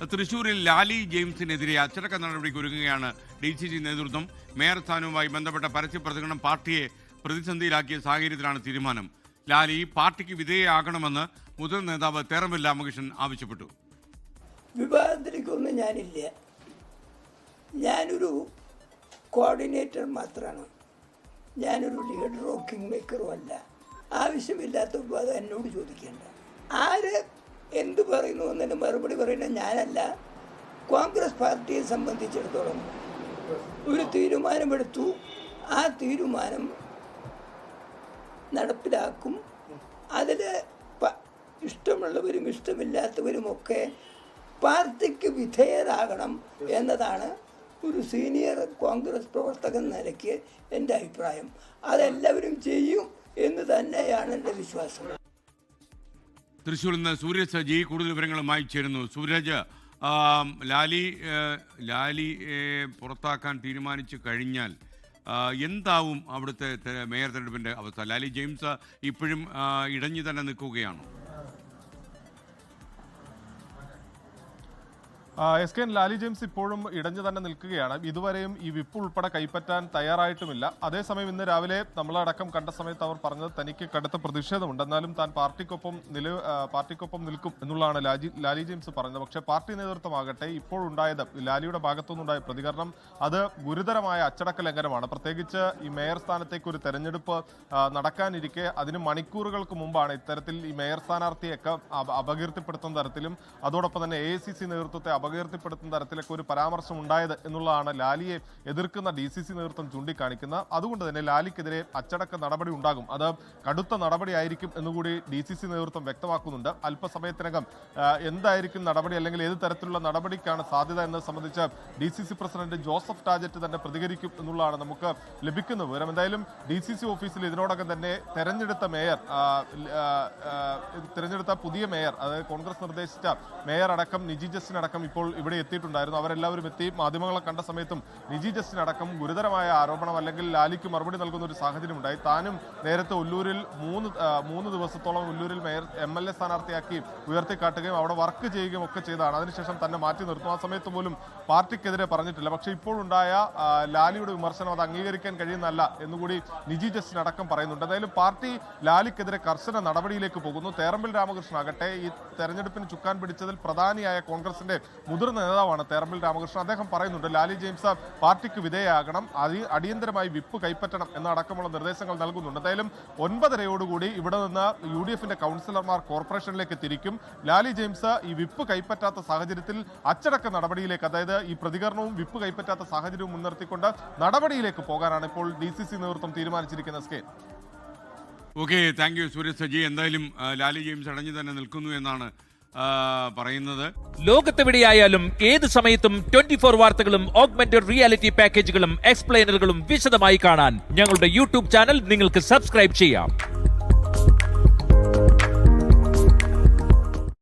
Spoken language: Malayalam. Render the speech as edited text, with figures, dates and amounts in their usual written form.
തൃശൂരിൽ ലാലി ജെയിംസിനെതിരെ അച്ചടക്ക നടപടിക്ക് ഒരുങ്ങുകയാണ് DCC നേതൃത്വം. മേയർ സ്ഥാനവുമായി ബന്ധപ്പെട്ട പരസ്യ പ്രതികരണം പാർട്ടിയെ പ്രതിസന്ധിയിലാക്കിയ സാഹചര്യത്തിലാണ് തീരുമാനം. ലാലി പാർട്ടിക്ക് വിധേയയാകണമെന്ന് മുതിർന്ന നേതാവ് തേറമ്പിൽ രാമകൃഷ്ണൻ ആവശ്യപ്പെട്ടു. വിവാദത്തിലേക്കൊന്നും ഞാനില്ല. ഞാനൊരു കോർഡിനേറ്റർ മാത്രമാണ്. ഞാനൊരു ലീഡറോ കിങ് മേക്കറോ അല്ല. ആവശ്യമില്ലാത്ത വിവാദം എന്നോട് ചോദിക്കേണ്ട. ആര് എന്ത് പറയുന്നു എന്നതിന് മറുപടി പറയുന്നത് ഞാനല്ല. കോൺഗ്രസ് പാർട്ടിയെ സംബന്ധിച്ചിടത്തോളം ഒരു തീരുമാനമെടുത്തു. ആ തീരുമാനം നടപ്പിലാക്കും. അതിൽ ഇഷ്ടമുള്ളവരും ഇഷ്ടമില്ലാത്തവരുമൊക്കെ പാർട്ടിക്ക് വിധേയരാകണം എന്നതാണ് ഒരു സീനിയർ കോൺഗ്രസ് പ്രവർത്തകൻ നിലയ്ക്ക് എൻ്റെ അഭിപ്രായം. അതെല്ലാവരും ചെയ്യും എന്ന് തന്നെയാണ് എൻ്റെ വിശ്വാസം. തൃശ്ശൂരിൽ നിന്ന് സൂരജ് സജി കൂടുതൽ വിവരങ്ങളുമായി ചേരുന്നു. സൂരജ്, ലാലി പുറത്താക്കാൻ തീരുമാനിച്ചു കഴിഞ്ഞാൽ എന്താവും അവിടുത്തെ മേയർ തെരഞ്ഞെടുപ്പിൻ്റെ അവസ്ഥ? ലാലി ജെയിംസ് ഇപ്പോഴും ഇടഞ്ഞു തന്നെ നിൽക്കുകയാണോ? SK ലാലി ജെയിംസ് ഇപ്പോഴും ഇടഞ്ഞു തന്നെ നിൽക്കുകയാണ്. ഇതുവരെയും ഈ വിപ്പ് ഉൾപ്പെടെ കൈപ്പറ്റാൻ തയ്യാറായിട്ടുമില്ല. അതേസമയം ഇന്ന് രാവിലെ നമ്മളടക്കം കണ്ട സമയത്ത് അവർ പറഞ്ഞത് തനിക്ക് കടുത്ത പ്രതിഷേധമുണ്ട്, എന്നാലും താൻ പാർട്ടിക്കൊപ്പം നിൽക്കും എന്നുള്ളതാണ് ലാലി ജെയിംസ് പറഞ്ഞത്. പക്ഷേ പാർട്ടി നേതൃത്വമാകട്ടെ ഇപ്പോഴുണ്ടായത് ലാലിയുടെ ഭാഗത്തുനിന്നുണ്ടായ പ്രതികരണം അത് ഗുരുതരമായ അച്ചടക്ക ലംഘനമാണ്. പ്രത്യേകിച്ച് ഈ മേയർ സ്ഥാനത്തേക്ക് ഒരു തെരഞ്ഞെടുപ്പ് നടക്കാനിരിക്കെ അതിന് മണിക്കൂറുകൾക്ക് മുമ്പാണ് ഇത്തരത്തിൽ ഈ മേയർ സ്ഥാനാർത്ഥിയൊക്കെ അപകീർത്തിപ്പെടുത്തുന്ന തരത്തിലും അതോടൊപ്പം തന്നെ AICC നേതൃത്വത്തെ അപകീർത്തിപ്പെടുത്തുന്ന തരത്തിലൊക്കെ ഒരു പരാമർശം ഉണ്ടായത് എന്നുള്ളതാണ് ലാലിയെ എതിർക്കുന്ന DCC നേതൃത്വം ചൂണ്ടിക്കാണിക്കുന്നത്. അതുകൊണ്ട് തന്നെ ലാലിക്കെതിരെ അച്ചടക്ക നടപടി ഉണ്ടാകും, അത് കടുത്ത നടപടിയായിരിക്കും എന്നുകൂടി DCC നേതൃത്വം വ്യക്തമാക്കുന്നുണ്ട്. അല്പസമയത്തിനകം എന്തായിരിക്കും നടപടി, അല്ലെങ്കിൽ ഏത് തരത്തിലുള്ള നടപടിക്കാണ് സാധ്യത എന്നത് സംബന്ധിച്ച് DCC പ്രസിഡന്റ് ജോസഫ് ടാജറ്റ് തന്നെ പ്രതികരിക്കും എന്നുള്ളതാണ് നമുക്ക് ലഭിക്കുന്ന വിവരം. എന്തായാലും DCC ഓഫീസിൽ ഇതിനോടകം തന്നെ തെരഞ്ഞെടുത്ത പുതിയ മേയർ, അതായത് കോൺഗ്രസ് നിർദ്ദേശിച്ച മേയർ അടക്കം നിജി ജസ്റ്റിനടക്കം ഇപ്പോൾ ഇവിടെ എത്തിയിട്ടുണ്ടായിരുന്നു. അവരെല്ലാവരും എത്തി മാധ്യമങ്ങളെ കണ്ട സമയത്തും നിജി ജസ്റ്റിനടക്കം ഗുരുതരമായ ആരോപണം അല്ലെങ്കിൽ ലാലിക്ക് മറുപടി നൽകുന്ന ഒരു സാഹചര്യം ഉണ്ടായി. താനും നേരത്തെ ഉല്ലൂരിൽ മൂന്ന് ദിവസത്തോളം ഉല്ലൂരിൽ മേയർ MLA സ്ഥാനാർത്ഥിയാക്കി ഉയർത്തിക്കാട്ടുകയും അവിടെ വർക്ക് ചെയ്യുകയും ഒക്കെ ചെയ്തതാണ്. അതിനുശേഷം തന്നെ മാറ്റി നിർത്തും. ആ സമയത്ത് പോലും പാർട്ടിക്കെതിരെ പറഞ്ഞിട്ടില്ല. പക്ഷേ ഇപ്പോഴുണ്ടായ ലാലിയുടെ വിമർശനം അത് അംഗീകരിക്കാൻ കഴിയുന്നതല്ല എന്നുകൂടി നിജി ജസ്റ്റിനടക്കം പറയുന്നുണ്ട്. എന്തായാലും പാർട്ടി ലാലിക്കെതിരെ കർശന നടപടിയിലേക്ക് പോകുന്നു. തേറമ്പിൽ രാമകൃഷ്ണൻ ആകട്ടെ ഈ തെരഞ്ഞെടുപ്പിന് ചുക്കാൻ പിടിച്ചതിൽ പ്രധാനിയായ കോൺഗ്രസിന്റെ മുതിർന്ന നേതാവാണ് തേറമ്പിൽ രാമകൃഷ്ണൻ. അദ്ദേഹം പറയുന്നുണ്ട് ലാലി ജെയിംസ് പാർട്ടിക്ക് വിധേയയാകണം, അടിയന്തരമായി വിപ്പ് കൈപ്പറ്റണം എന്നടക്കമുള്ള നിർദ്ദേശങ്ങൾ നൽകുന്നുണ്ട്. എന്തായാലും 9:30 ഇവിടെ നിന്ന് UDFന്റെ കൗൺസിലർമാർ കോർപ്പറേഷനിലേക്ക് തിരിക്കും. ലാലി ജെയിംസ് ഈ വിപ്പ് കൈപ്പറ്റാത്ത സാഹചര്യത്തിൽ അച്ചടക്ക നടപടിയിലേക്ക്, അതായത് ഈ പ്രതികരണവും വിപ്പ് കൈപ്പറ്റാത്ത സാഹചര്യവും മുൻനിർത്തിക്കൊണ്ട് നടപടിയിലേക്ക് പോകാനാണ് ഇപ്പോൾ DCC നേതൃത്വം തീരുമാനിച്ചിരിക്കുന്നത്. Okay, thank you Sooraj Saji. എന്തായാലും ലാലി ജെയിംസ് അടഞ്ഞു തന്നെ നിൽക്കുന്നു എന്നാണ് പറയുന്നത്. ലോകത്തെവിടെയായാലും ഏത് സമയത്തും 24 വാർത്തകളും ഓഗ്മെന്റഡ് റിയാലിറ്റി പാക്കേജുകളും എക്സ്പ്ലെയിനറുകളും വിശദമായി കാണാൻ ഞങ്ങളുടെ YouTube ചാനൽ നിങ്ങൾക്ക് സബ്സ്ക്രൈബ് ചെയ്യാം.